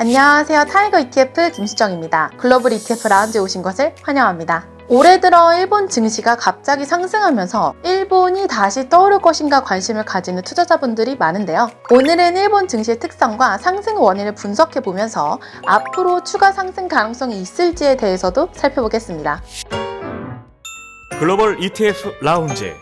안녕하세요. 타이거 ETF 김수정입니다. 글로벌 ETF 라운지에 오신 것을 환영합니다. 올해 들어 일본 증시가 갑자기 상승하면서 일본이 다시 떠오를 것인가 관심을 가지는 투자자분들이 많은데요. 오늘은 일본 증시의 특성과 상승 원인을 분석해보면서 앞으로 추가 상승 가능성이 있을지에 대해서도 살펴보겠습니다. 글로벌 ETF 라운지.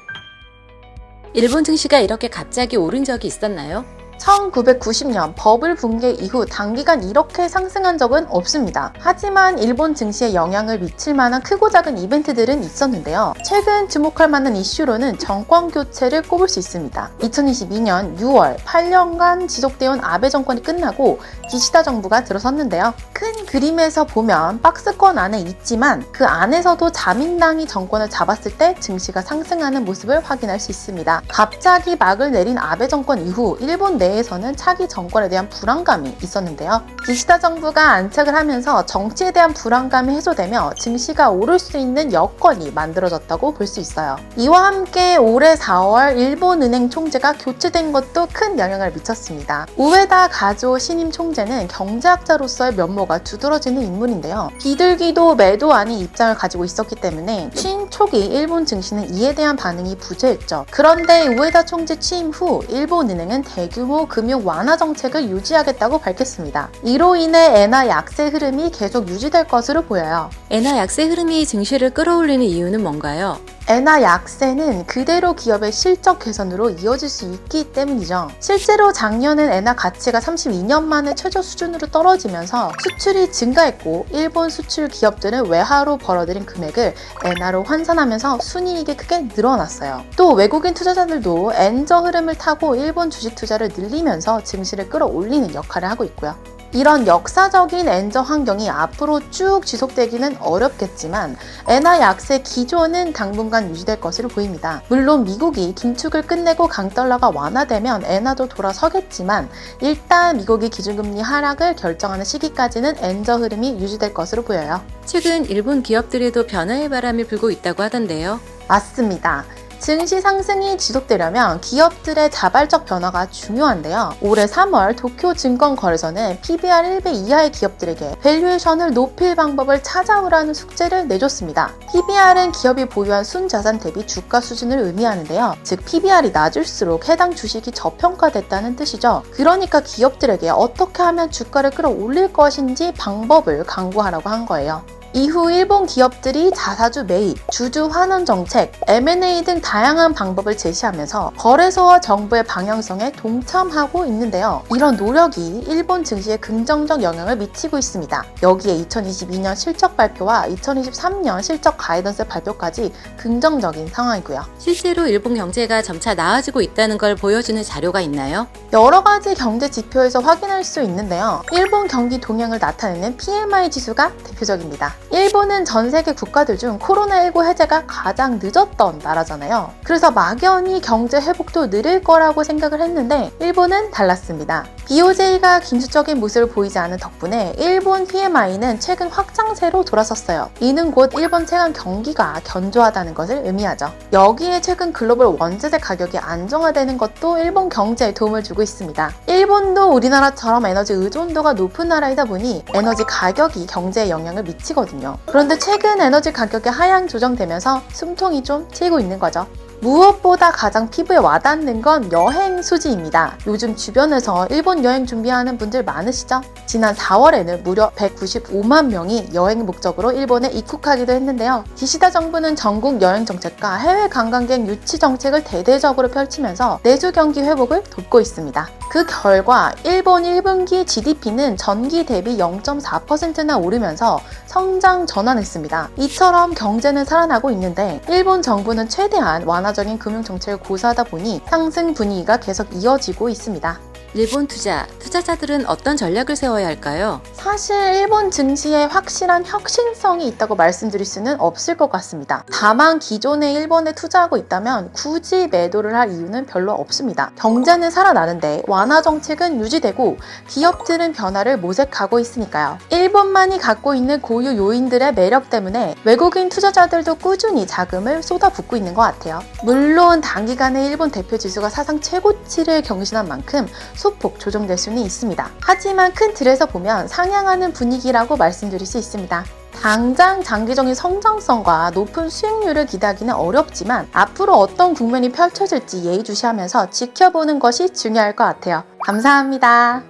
일본 증시가 이렇게 갑자기 오른 적이 있었나요? 1990년 버블 붕괴 이후 단기간 이렇게 상승한 적은 없습니다. 하지만 일본 증시에 영향을 미칠 만한 크고 작은 이벤트들은 있었는데요. 최근 주목할 만한 이슈로는 정권 교체를 꼽을 수 있습니다. 2022년 6월 8년간 지속되어온 아베 정권이 끝나고 기시다 정부가 들어섰는데요. 큰 그림에서 보면 박스권 안에 있지만 그 안에서도 자민당이 정권을 잡았을 때 증시가 상승하는 모습을 확인할 수 있습니다. 갑자기 막을 내린 아베 정권 이후 일본 내에서는 차기 정권에 대한 불안감이 있었는데요. 기시다 정부가 안착을 하면서 정치에 대한 불안감이 해소되며 증시가 오를 수 있는 여건이 만들어졌다고 볼 수 있어요. 이와 함께 올해 4월 일본은행 총재가 교체된 것도 큰 영향을 미쳤습니다. 우에다 가조 신임 총재는 경제학자로서의 면모가 두드러지는 인물인데요. 비둘기도 매도 아닌 입장을 가지고 있었기 때문에 취임 초기 일본 증시는 이에 대한 반응이 부재했죠. 그런데 우에다 총재 취임 후 일본은행은 대규모 금융 완화 정책을 유지하겠다고 밝혔습니다. 이로 인해 엔화 약세 흐름이 계속 유지될 것으로 보여요. 엔화 약세 흐름이 증시를 끌어올리는 이유는 뭔가요? 엔화 약세는 그대로 기업의 실적 개선으로 이어질 수 있기 때문이죠. 실제로 작년엔 엔화 가치가 32년 만에 최저 수준으로 떨어지면서 수출이 증가했고 일본 수출 기업들은 외화로 벌어들인 금액을 엔화로 환산하면서 순이익이 크게 늘어났어요. 또 외국인 투자자들도 엔저 흐름을 타고 일본 주식 투자를 늘리면서 증시를 끌어올리는 역할을 하고 있고요. 이런 역사적인 엔저 환경이 앞으로 쭉 지속되기는 어렵겠지만 엔화 약세 기조는 당분간 유지될 것으로 보입니다. 물론 미국이 긴축을 끝내고 강달러가 완화되면 엔화도 돌아서겠지만 일단 미국이 기준금리 하락을 결정하는 시기까지는 엔저 흐름이 유지될 것으로 보여요. 최근 일본 기업들에도 변화의 바람이 불고 있다고 하던데요. 맞습니다. 증시 상승이 지속되려면 기업들의 자발적 변화가 중요한데요. 올해 3월 도쿄증권거래소는 PBR 1배 이하의 기업들에게 밸류에이션을 높일 방법을 찾아오라는 숙제를 내줬습니다. PBR은 기업이 보유한 순자산 대비 주가 수준을 의미하는데요. 즉 PBR이 낮을수록 해당 주식이 저평가됐다는 뜻이죠. 그러니까 기업들에게 어떻게 하면 주가를 끌어올릴 것인지 방법을 강구하라고 한 거예요. 이후 일본 기업들이 자사주 매입, 주주 환원 정책, M&A 등 다양한 방법을 제시하면서 거래소와 정부의 방향성에 동참하고 있는데요. 이런 노력이 일본 증시에 긍정적 영향을 미치고 있습니다. 여기에 2022년 실적 발표와 2023년 실적 가이던스 발표까지 긍정적인 상황이고요. 실제로 일본 경제가 점차 나아지고 있다는 걸 보여주는 자료가 있나요? 여러 가지 경제 지표에서 확인할 수 있는데요. 일본 경기 동향을 나타내는 PMI 지수가 대표적입니다. 일본은 전 세계 국가들 중 코로나19 해제가 가장 늦었던 나라잖아요. 그래서 막연히 경제 회복도 느릴 거라고 생각을 했는데 일본은 달랐습니다. BOJ가 긴축적인 모습을 보이지 않은 덕분에 일본 PMI는 최근 확장세로 돌아섰어요. 이는 곧 일본 최근 경기가 견조하다는 것을 의미하죠. 여기에 최근 글로벌 원자재 가격이 안정화되는 것도 일본 경제에 도움을 주고 있습니다. 일본도 우리나라처럼 에너지 의존도가 높은 나라이다 보니 에너지 가격이 경제에 영향을 미치거든요. 그런데 최근 에너지 가격이 하향 조정되면서 숨통이 좀 트이고 있는 거죠. 무엇보다 가장 피부에 와닿는 건 여행 수지입니다. 요즘 주변에서 일본 여행 준비하는 분들 많으시죠? 지난 4월에는 무려 195만 명이 여행 목적으로 일본에 입국하기도 했는데요. 기시다 정부는 전국 여행 정책과 해외 관광객 유치 정책을 대대적으로 펼치면서 내수 경기 회복을 돕고 있습니다. 그 결과 일본 1분기 GDP는 전기 대비 0.4%나 오르면서 성장 전환했습니다. 이처럼 경제는 살아나고 있는데 일본 정부는 최대한 완화적인 금융 정책을 고수하다 보니 상승 분위기가 계속 이어지고 있습니다. 일본 투자자들은 어떤 전략을 세워야 할까요? 사실 일본 증시에 확실한 혁신성이 있다고 말씀드릴 수는 없을 것 같습니다. 다만 기존에 일본에 투자하고 있다면 굳이 매도를 할 이유는 별로 없습니다. 경제는 살아나는데 완화 정책은 유지되고 기업들은 변화를 모색하고 있으니까요. 일본만이 갖고 있는 고유 요인들의 매력 때문에 외국인 투자자들도 꾸준히 자금을 쏟아붓고 있는 것 같아요. 물론 단기간에 일본 대표 지수가 사상 최고치를 경신한 만큼 소폭 조정될 수는 있습니다. 하지만 큰 틀에서 보면 상향하는 분위기라고 말씀드릴 수 있습니다. 당장 장기적인 성장성과 높은 수익률을 기대하기는 어렵지만 앞으로 어떤 국면이 펼쳐질지 예의주시하면서 지켜보는 것이 중요할 것 같아요. 감사합니다.